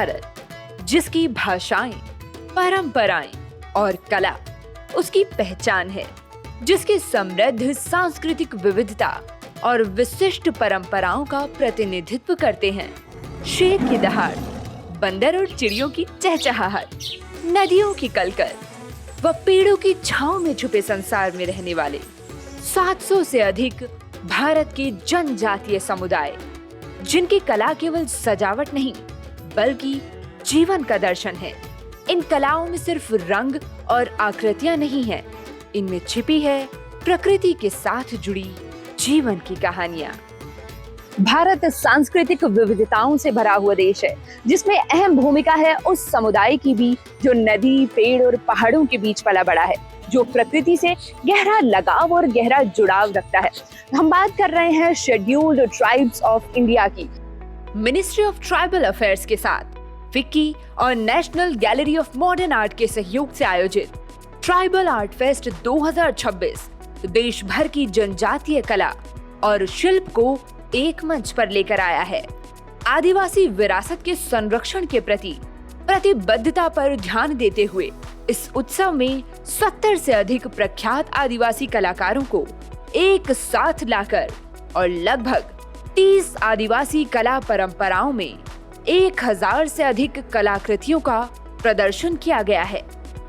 भारत, जिसकी भाषाएं, परंपराएं और कला उसकी पहचान है, जिसकी समृद्ध सांस्कृतिक विविधता और विशिष्ट परंपराओं का प्रतिनिधित्व करते हैं। शेर की दहाड़, बंदर और चिड़ियों की चहचहाहट, नदियों की कलकल व पेड़ों की छांव में छुपे संसार में रहने वाले 700 से अधिक भारत के जनजातीय समुदाय, जिनकी कला केवल सजावट नहीं बल्कि जीवन का दर्शन है। इन कलाओं में सिर्फ रंग और आकृतियां नहीं हैं, इनमें छिपी है प्रकृति के साथ जुड़ी जीवन की कहानियां। भारत सांस्कृतिक विविधताओं से भरा हुआ देश है, जिसमें अहम भूमिका है उस समुदाय की भी जो नदी, पेड़ और पहाड़ों के बीच पला बड़ा है, जो प्रकृति से गहरा लगाव और गहरा जुड़ाव रखता है। हम बात कर रहे हैं शेड्यूल्ड ट्राइब्स ऑफ इंडिया की। मिनिस्ट्री ऑफ ट्राइबल अफेयर्स के साथ विक्की और national gallery of modern art के सहयोग से आयोजित ट्राइबल आर्ट फेस्ट 2026 देश भर की जनजातीय कला और शिल्प को एक मंच पर लेकर आया है। आदिवासी विरासत के संरक्षण के प्रति प्रतिबद्धता पर ध्यान देते हुए इस उत्सव में 70 से अधिक प्रख्यात आदिवासी कलाकारों को एक साथ लाकर और लगभग 30 आदिवासी कला परंपराओं में 1000 से अधिक कलाकृतियों का प्रदर्शन किया गया है।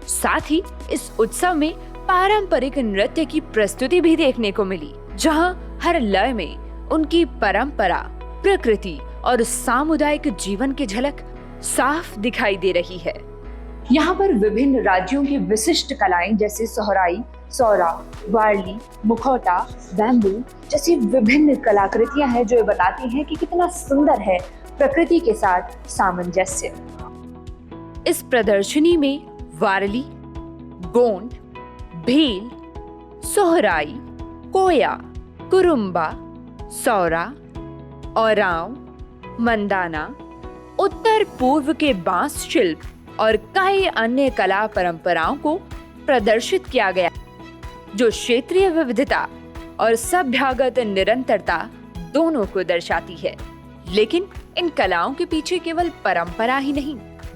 साथ ही इस उत्सव में पारंपरिक नृत्य की प्रस्तुति भी देखने को मिली, जहां हर लय में उनकी परंपरा, प्रकृति और सामुदायिक जीवन की झलक साफ दिखाई दे रही है। यहाँ पर विभिन्न राज्यों की विशिष्ट कलाएं जैसे सोहराई, सौरा, वारली, मुखौटा, बैम्बू जैसी विभिन्न कलाकृतियां हैं, जो ये बताती हैं कि कितना सुंदर है प्रकृति के साथ सामंजस्य। इस प्रदर्शनी में वारली, गोंड, भील, सोहराई, कोया, कुरुम्बा, सौरा, औरांव, मंदाना, उत्तर पूर्व के बांस शिल्प और कई अन्य कला परंपराओं को प्रदर्शित किया गया, जो क्षेत्रीय विविधता और सभ्यगत निरंतरता दोनों को दर्शाती है। लेकिन इन कलाओं के पीछे केवल परंपरा ही नहीं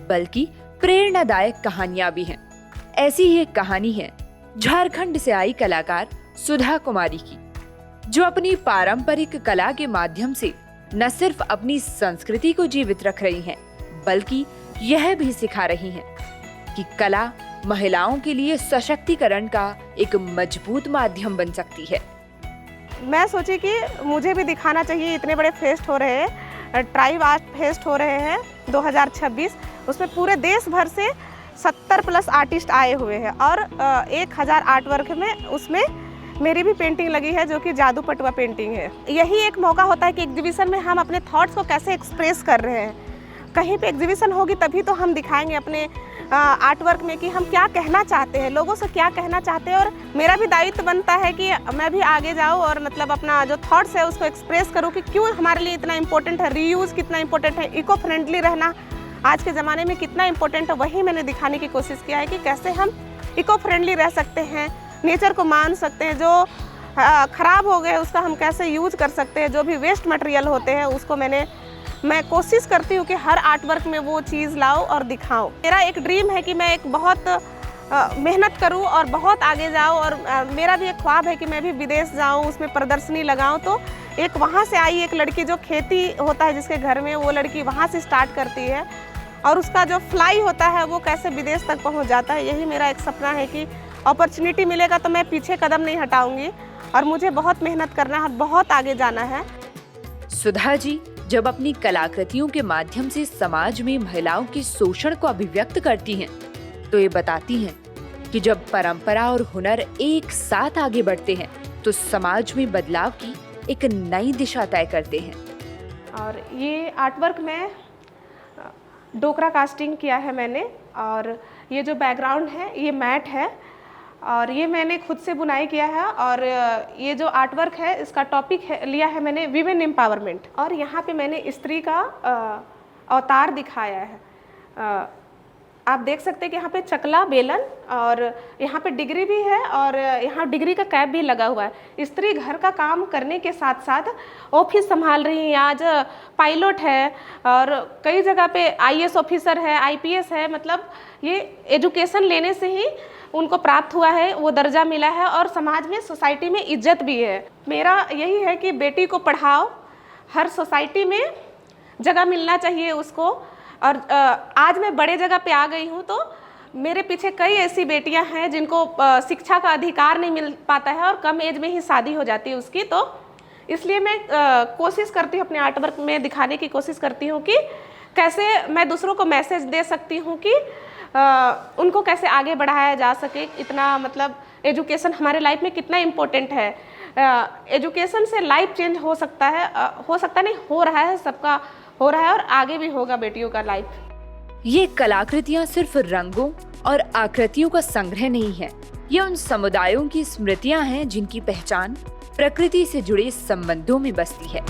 बल्कि प्रेरणादायक कहानियां भी हैं। ऐसी ही एक कहानी है झारखंड से आई कलाकार सुधा कुमारी की, जो अपनी पारंपरिक कला के माध्यम से न सिर्फ अपनी संस्कृति को जीवित रख रही हैं, बल्कि यह भी सिखा रही हैं कि कला महिलाओं के लिए सशक्तिकरण का एक मजबूत माध्यम बन सकती है। मैं सोची कि मुझे भी दिखाना चाहिए। इतने बड़े फेस्ट हो रहे हैं, ट्राइब आर्ट फेस्ट हो रहे हैं 2026, उसमें पूरे देश भर से 70+ आर्टिस्ट आए हुए हैं और 1000 आर्ट वर्क में उसमें मेरी भी पेंटिंग लगी है, जो कि जादू पटुआ पेंटिंग है। यही एक मौका होता है कि एग्जीबिशन में हम अपने थॉट्स को कैसे एक्सप्रेस कर रहे हैं। कहीं पे एग्जीबिशन होगी तभी तो हम दिखाएंगे अपने आर्ट वर्क में कि हम क्या कहना चाहते हैं, लोगों से क्या कहना चाहते हैं। और मेरा भी दायित्व बनता है कि मैं भी आगे जाऊँ और मतलब अपना जो थॉट्स है उसको एक्सप्रेस करूँ कि क्यों हमारे लिए इतना इम्पोर्टेंट है, रीयूज़ कितना इम्पोर्टेंट है, इको फ्रेंडली रहना आज के ज़माने में कितना इम्पोर्टेंट है। वही मैंने दिखाने की कोशिश किया है कि कैसे हम इको फ्रेंडली रह सकते हैं, नेचर को मान सकते हैं, जो ख़राब हो गए उसका हम कैसे यूज कर सकते हैं, जो भी वेस्ट मटेरियल होते हैं उसको मैं कोशिश करती हूँ कि हर आर्ट वर्क में वो चीज़ लाऊं और दिखाऊं। मेरा एक ड्रीम है कि मैं एक बहुत मेहनत करूँ और बहुत आगे जाऊँ, और मेरा भी एक ख्वाब है कि मैं भी विदेश जाऊँ, उसमें प्रदर्शनी लगाऊँ। तो एक वहाँ से आई एक लड़की, जो खेती होता है जिसके घर में, वो लड़की वहाँ से स्टार्ट करती है और उसका जो फ्लाई होता है वो कैसे विदेश तक पहुँच जाता है। यही मेरा एक सपना है कि अपॉर्चुनिटी मिलेगा तो मैं पीछे कदम नहीं हटाऊंगी और मुझे बहुत मेहनत करना है, बहुत आगे जाना है। सुधा जी जब अपनी कलाकृतियों के माध्यम से समाज में महिलाओं के शोषण को अभिव्यक्त करती हैं, तो ये बताती हैं कि जब परंपरा और हुनर एक साथ आगे बढ़ते हैं तो समाज में बदलाव की एक नई दिशा तय करते हैं। और ये आर्टवर्क में डोकरा कास्टिंग किया है मैंने, और ये जो बैकग्राउंड है ये मैट है और ये मैंने खुद से बुनाई किया है। और ये जो आर्टवर्क है इसका टॉपिक लिया है मैंने वीमेन एम्पावरमेंट, और यहाँ पे मैंने स्त्री का अवतार दिखाया है। आप देख सकते हैं कि यहाँ पे चकला बेलन और यहाँ पे डिग्री भी है और यहाँ डिग्री का कैप भी लगा हुआ है। स्त्री घर का काम करने के साथ साथ ऑफिस संभाल रही हैं। आज पायलट है और कई जगह पे आईएएस ऑफिसर है, आईपीएस है। मतलब ये एजुकेशन लेने से ही उनको प्राप्त हुआ है, वो दर्जा मिला है और समाज में, सोसाइटी में इज्जत भी है। मेरा यही है कि बेटी को पढ़ाओ, हर सोसाइटी में जगह मिलना चाहिए उसको। और आज मैं बड़े जगह पे आ गई हूँ तो मेरे पीछे कई ऐसी बेटियां हैं जिनको शिक्षा का अधिकार नहीं मिल पाता है और कम एज में ही शादी हो जाती है उसकी। तो इसलिए मैं कोशिश करती हूँ, अपने आर्ट वर्क में दिखाने की कोशिश करती हूँ कि कैसे मैं दूसरों को मैसेज दे सकती हूँ कि उनको कैसे आगे बढ़ाया जा सके। इतना मतलब एजुकेशन हमारे लाइफ में कितना इम्पोर्टेंट है। एजुकेशन से लाइफ चेंज हो सकता है, नहीं हो रहा है, सबका हो रहा है और आगे भी होगा बेटियों का लाइफ। ये कलाकृतियाँ सिर्फ रंगों और आकृतियों का संग्रह नहीं है, ये उन समुदायों की स्मृतियाँ हैं जिनकी पहचान प्रकृति से जुड़े संबंधों में बसती है।